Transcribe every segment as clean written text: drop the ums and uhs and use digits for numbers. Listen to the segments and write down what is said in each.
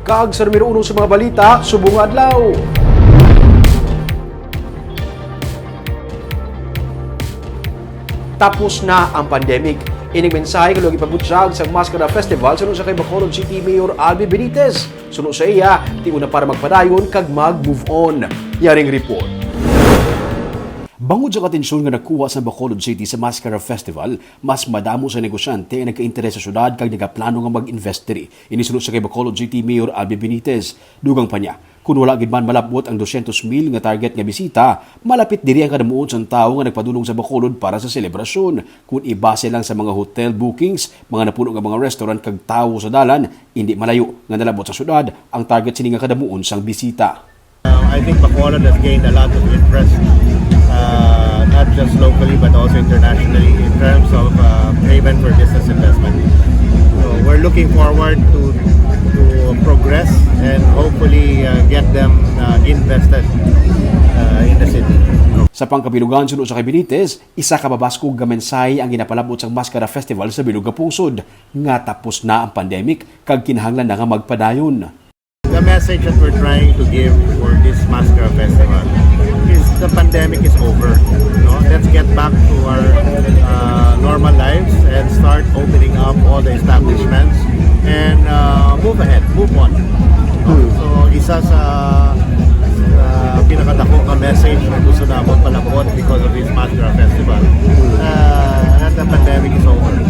Kag sa numero 1 sa mga balita, subong adlaw. Tapos na ang pandemic. Ining mensahe kalog ipabutyag sa Mascara Festival sunod sa kay Bacolod City Mayor Albi Benitez. Sunod sa iya, tiuna para magpadayon kag mag-move on. Yaring report. Bangod sa atensyon nga nakuha sa Bacolod City sa Mascara Festival, mas madamo sa negosyante ang nagka-interes sa syudad kag nagaplano nga mag-invest diri. Inisunod sa kay Bacolod City Mayor Albi Benitez. Dugang pa niya, kung wala gid man malabot ang 200,000 nga target nga bisita, malapit diri ang kadamuon sa tawo nga nagpadulong sa Bacolod para sa selebrasyon. Kung ibase lang sa mga hotel bookings, mga napuno nga mga restaurant kag tawo sa dalan, hindi malayo nga nalabot sa syudad ang target sini nga kadamuon sang bisita. I think Bacolod has gained a lot of interest, not just locally but also internationally in terms of haven for business investment. So we're looking forward to progress and hopefully get them invested in the city. Sa pangkabilugan sunod sa kay Benitez, isa ka babaskog nga mensahe ang ginapalabot sa Mascara Festival sa Bilog nga Pungsod nga tapos na ang pandemic kag kinahanglan na nga magpadayon. The message that we're trying to give for this Mascara Festival is the pandemic is over. No? Let's get back to our normal lives and start opening up all the establishments and move ahead, move on. So isa sa pinakadako nga message na gusto namin palabot because of this Mascara Festival that the pandemic is over.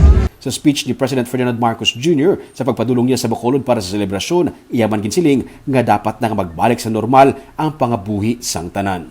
Sa speech ni President Ferdinand Marcos Jr. sa pagpadulong niya sa Bacolod para sa selebrasyon, iyaman ginsiling nga dapat na magbalik sa normal ang pangabuhi sang tanan.